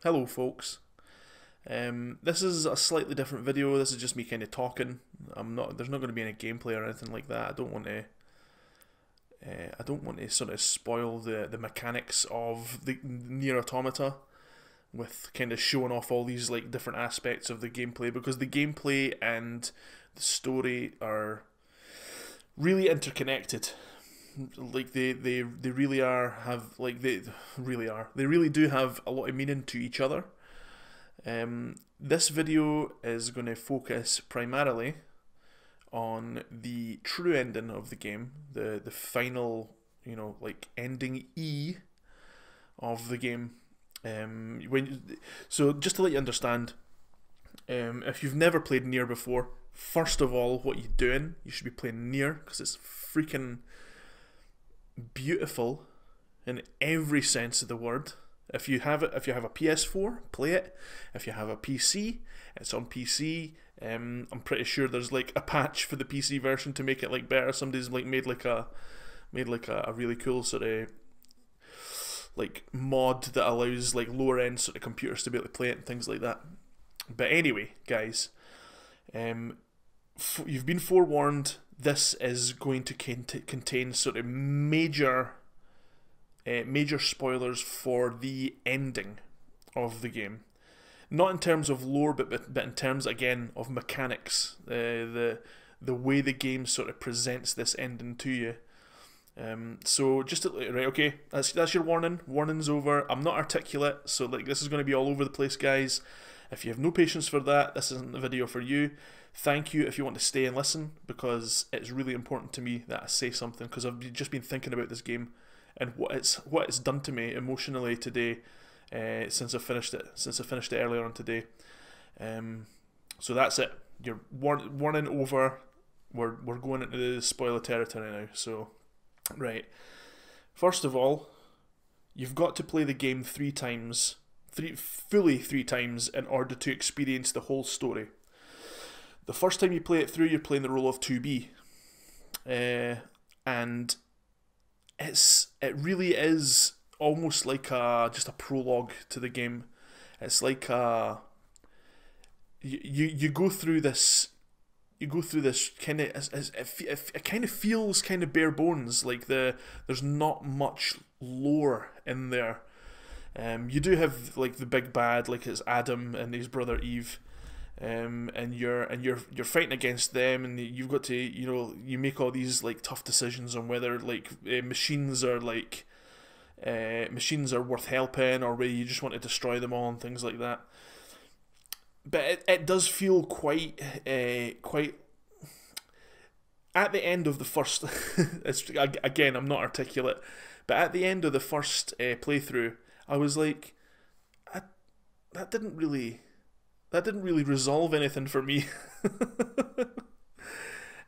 Hello folks. This is a slightly different video. This is just me kind of talking. There's not going to be any gameplay or anything like that. I don't want to sort of spoil the mechanics of the NieR Automata with kind of showing off all these like different aspects of the gameplay, because the gameplay and the story are really interconnected. Like they really are they really do have a lot of meaning to each other. This video is going to focus primarily on the true ending of the game, the final, like ending E of the game. So just to let you understand, if you've never played NieR before, first of all, what you're doing, you should be playing NieR because it's freaking beautiful in every sense of the word. If you have a PS4, play it. If you have a PC, it's on PC. I'm pretty sure there's like a patch for the PC version to make it like better. Somebody's like made like a really cool sort of like mod that allows like lower end sort of computers to be able to play it and things like that. But anyway, guys, you've been forewarned. This is going to contain sort of major spoilers for the ending of the game. Not in terms of lore, but in terms again of mechanics. The way the game sort of presents this ending to you. So right, okay, that's your warning. Warning's over. I'm not articulate, so like this is going to be all over the place, guys. If you have no patience for that, this isn't the video for you. Thank you if you want to stay and listen, because it's really important to me that I say something, because I've just been thinking about this game and what it's done to me emotionally today, since I finished it earlier on today. So that's it. Your warning over. We're going into the spoiler territory now. So, right. First of all, you've got to play the game three times in order to experience the whole story. The first time you play it through, you're playing the role of 2B, and it really is almost like just a prologue to the game. It's like you go through this kind of, it kind of feels kind of bare bones, like there's not much lore in there. You do have like the big bad, like it's Adam and his brother Eve. And you're fighting against them, and you've got to you make all these like tough decisions on whether like machines are worth helping, or whether you just want to destroy them all and things like that. But it does feel quite at the end of the first. Again, I'm not articulate, but at the end of the first playthrough, I was like, that didn't really resolve anything for me.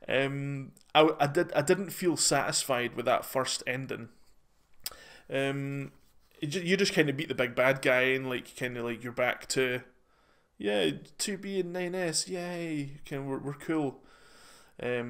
I didn't feel satisfied with that first ending. You just kind of beat the big bad guy, and like kind of like you're back to 2B and 9S, yay! Kind of we're cool. But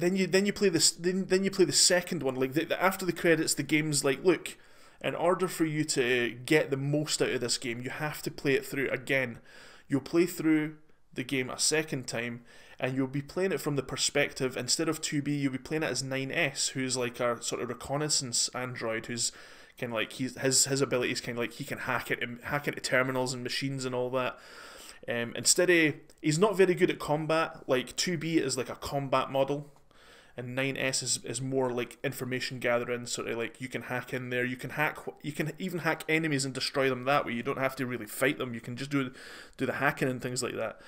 then you play this, then you play the second one. Like after the credits, the game's like, look, in order for you to get the most out of this game, you have to play it through again. You'll play through the game a second time, and you'll be playing it from the perspective, instead of 2B, you'll be playing it as 9S, who's like a sort of reconnaissance android, who's kind of like, his abilities kind of like he can hack into terminals and machines and all that. He's not very good at combat. Like 2B is like a combat model, and 9S is more like information gathering, sort of like you can hack in there, you can even hack enemies and destroy them that way. You don't have to really fight them, you can just do the hacking and things like that.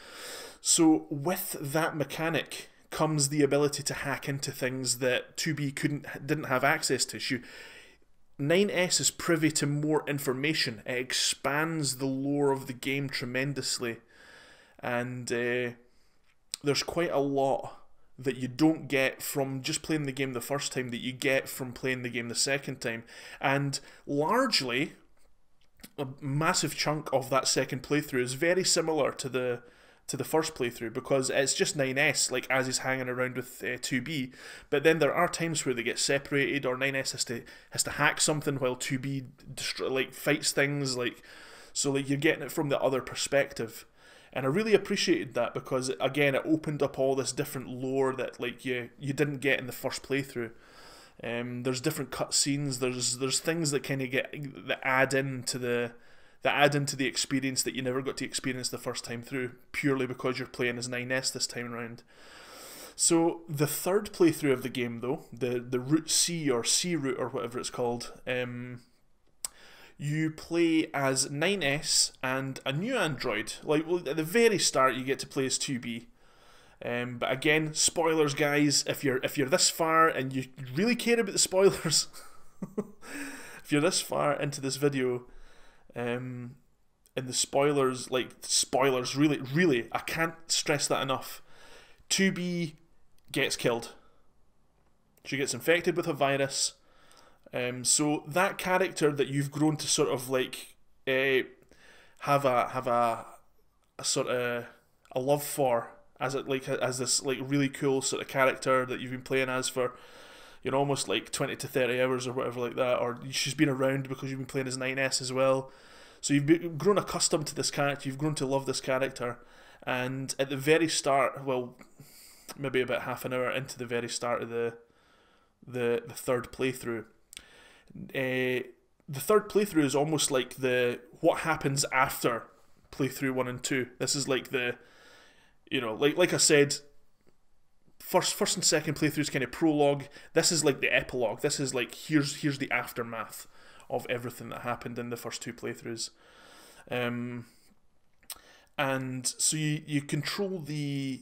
So with that mechanic comes the ability to hack into things that 2B didn't have access to. 9S is privy to more information. It expands the lore of the game tremendously, and there's quite a lot that you don't get from just playing the game the first time that you get from playing the game the second time. And largely, a massive chunk of that second playthrough is very similar to the to the first playthrough, because it's just 9S, like, as he's hanging around with 2B. But then there are times where they get separated, or 9S has to hack something while 2B like fights things, like, so like you're getting it from the other perspective. And I really appreciated that, because again, it opened up all this different lore that like you didn't get in the first playthrough. There's different cutscenes. There's things that kind of that add into the experience that you never got to experience the first time through, purely because you're playing as 9S this time around. So the third playthrough of the game, though, the Route C, or C Route, or whatever it's called, you play as 9S and a new android. Like, well, at the very start, you get to play as 2B. But again, spoilers, guys. If you're this far and you really care about the spoilers, if you're this far into this video, and the spoilers, really, I can't stress that enough. 2B gets killed. She gets infected with a virus. So that character that you've grown to sort of like have a sort of a love for, as this like really cool sort of character that you've been playing as for, you know, almost like 20 to 30 hours or whatever like that, or she's been around because you've been playing as 9S as well. So you've grown accustomed to this character, you've grown to love this character, and at the very start, well, maybe about half an hour into the very start of the third playthrough, the third playthrough is almost like what happens after playthrough 1 and 2. This is like like I said, first and second playthroughs kind of prologue. This is like the epilogue. This is like here's the aftermath of everything that happened in the first 2 playthroughs. And so you control you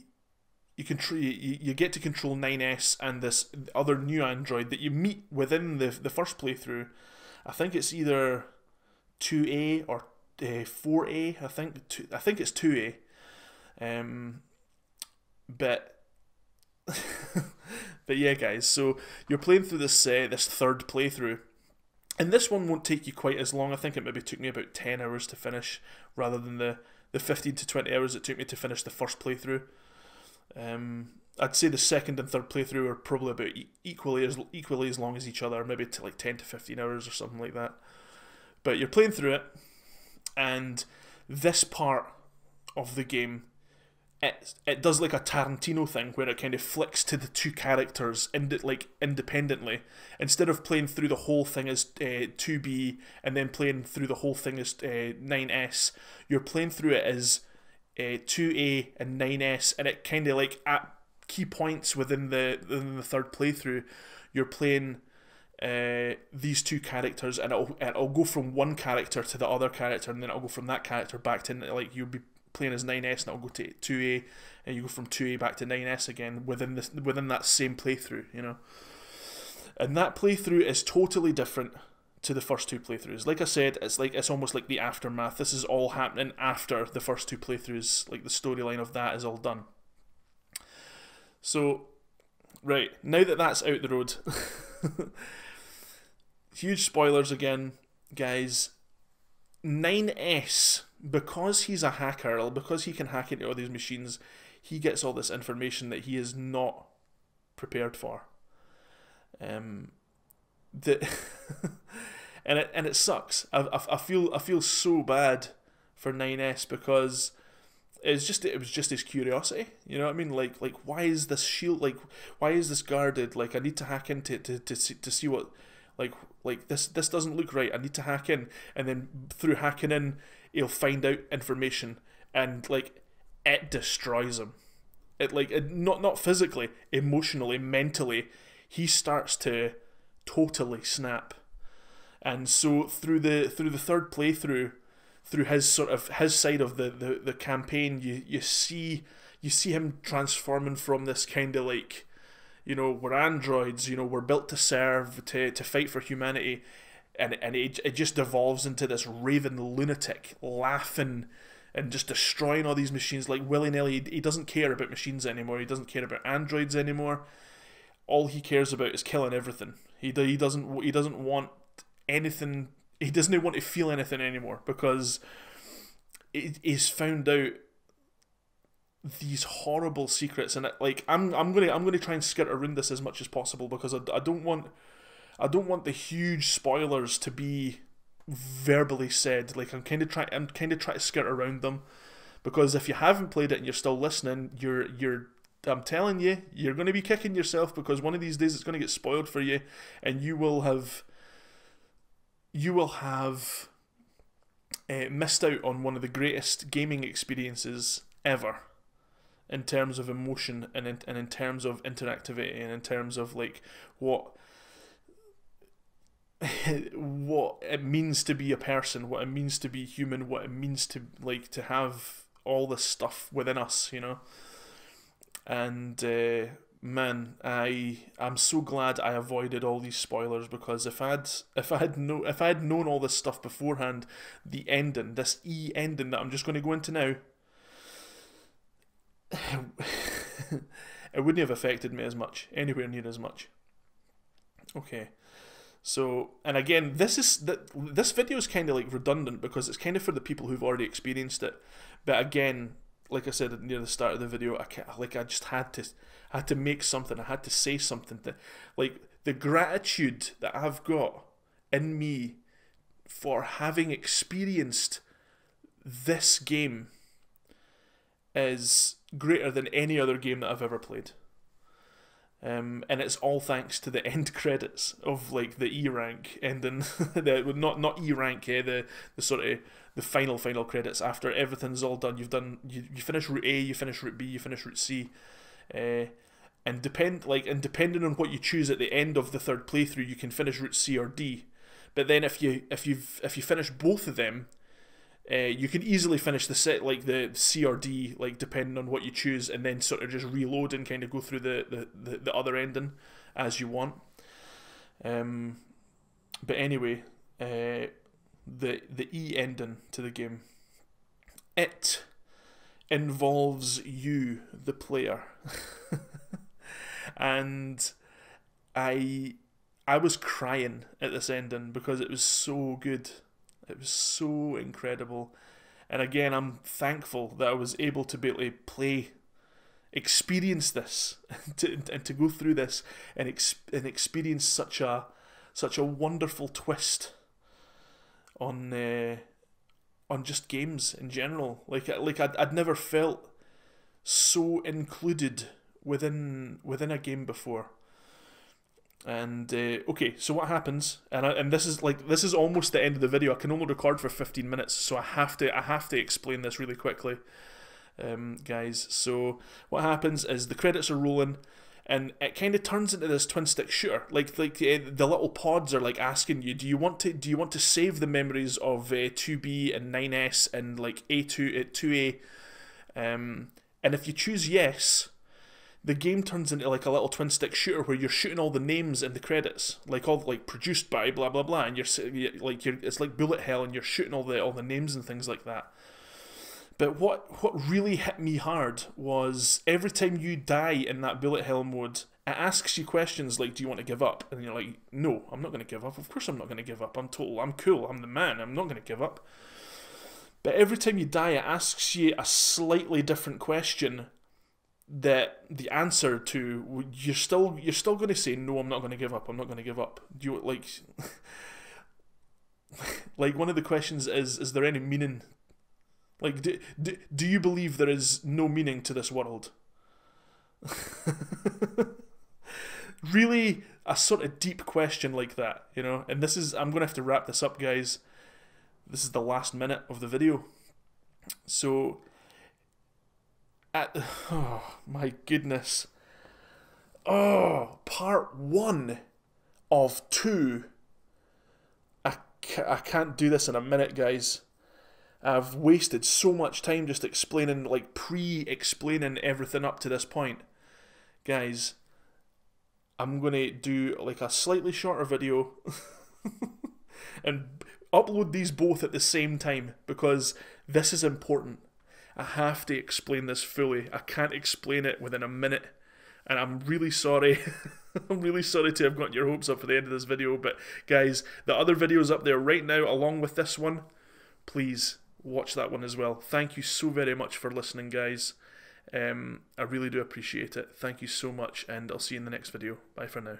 get to control 9S and this other new android that you meet within the first playthrough. I think it's either 2A or 4A. I think it's 2A. But but yeah, guys. So you're playing through this third playthrough, and this one won't take you quite as long. I think it maybe took me about 10 hours to finish, rather than the 15 to 20 hours it took me to finish the first playthrough. I'd say the second and third playthrough are probably about equally as long as each other, maybe to like 10 to 15 hours or something like that. But you're playing through it, and this part of the game, it does like a Tarantino thing where it kind of flicks to the 2 characters independently. Instead of playing through the whole thing as 2B and then playing through the whole thing as 9S, you're playing through it as 2A and 9S, and it kind of like at key points within the third playthrough, you're playing these 2 characters, and it'll go from one character to the other character, and then it'll go from that character back to, like, you'll be playing as 9S and it'll go to 2A, and you go from 2A back to 9S again within that same playthrough, you know. And that playthrough is totally different to the first 2 playthroughs. Like I said, it's almost like the aftermath. This is all happening after the first 2 playthroughs. Like, the storyline of that is all done. So, right, now that that's out the road, huge spoilers again, guys. 9S, because he's a hacker, because he can hack into all these machines, he gets all this information that he is not prepared for. And it sucks. I feel so bad for 9S, because it was just his curiosity. You know what I mean? Like why is this shield, like, why is this guarded? Like, I need to hack into it to see what, like this doesn't look right. I need to hack in, and then through hacking in, he'll find out information, and like it destroys him. Not physically, emotionally, mentally, he starts to totally snap. And so through the third playthrough, through his side of the campaign, you see him transforming from this kind of like, you know, we're androids, you know, we're built to serve, to fight for humanity, and it just devolves into this raving lunatic, laughing and just destroying all these machines like willy-nilly. He doesn't care about machines anymore. He doesn't care about androids anymore. All he cares about is killing everything. He doesn't want anything. He doesn't want to feel anything anymore, because he's found out these horrible secrets, and like I'm gonna try and skirt around this as much as possible because I don't want the huge spoilers to be verbally said. Like I'm kind of trying to skirt around them, because if you haven't played it and you're still listening, you're I'm telling you, you're going to be kicking yourself, because one of these days it's going to get spoiled for you, and you will have missed out on one of the greatest gaming experiences ever, in terms of emotion and in terms of interactivity and in terms of like what what it means to be a person, what it means to be human, what it means to like to have all this stuff within us, you know. And man, I'm so glad I avoided all these spoilers, because if I had known all this stuff beforehand, the ending, this ending that I'm just going to go into now, it wouldn't have affected me as much, anywhere near as much. Okay. So, and again, this video is kind of like redundant, because it's kind of for the people who've already experienced it. But again, like I said near the start of the video, I just had to make something. I had to say something. Like the gratitude that I've got in me for having experienced this game is greater than any other game that I've ever played. And it's all thanks to the end credits of like the E rank ending, not E rank, the sort of the final credits after everything's all done. You finish route A, you finish route B, you finish route C, and depending on what you choose at the end of the third playthrough, you can finish route C or D. But then if you finish both of them, you can easily finish the set like the C or D, like depending on what you choose, and then sort of just reload and kind of go through the other ending as you want. But anyway, the E ending to the game, it involves you, the player, and I was crying at this ending because it was so good. It was so incredible. And again, I'm thankful that I was able to be able to experience this, and to go through this and experience such a wonderful twist on just games in general. Like I'd never felt so included within a game before. And okay, so what happens? And this is almost the end of the video. I can only record for 15 minutes, so I have to explain this really quickly, guys. So what happens is the credits are rolling, and it kind of turns into this twin stick shooter. Like the little pods are like asking you, do you want to save the memories of 2B and 9S and like A2 2A, and if you choose yes, the game turns into like a little twin stick shooter where you're shooting all the names in the credits, like all like produced by blah blah blah, and it's like bullet hell, and you're shooting all the names and things like that. But what really hit me hard was every time you die in that bullet hell mode, it asks you questions like, do you want to give up? And you're like, no, I'm not going to give up. Of course I'm not going to give up. I'm cool, I'm the man, I'm not going to give up. But every time you die, it asks you a slightly different question that the answer to, you're still going to say, no, I'm not going to give up, I'm not going to give up. Do you like like one of the questions is there any meaning? Like, do you believe there is no meaning to this world? Really, a sort of deep question like that, you know? And I'm going to have to wrap this up, guys. This is the last minute of the video. So, oh my goodness. Oh, part 1 of 2. I can't do this in a minute, guys. I've wasted so much time just explaining, like pre-explaining everything up to this point. Guys, I'm going to do like a slightly shorter video and upload these both at the same time, because this is important. I have to explain this fully. I can't explain it within a minute, and I'm really sorry. I'm really sorry to have gotten your hopes up for the end of this video, but guys, the other video's up there right now along with this one. Please watch that one as well. Thank you so very much for listening, guys. I really do appreciate it. Thank you so much, and I'll see you in the next video. Bye for now.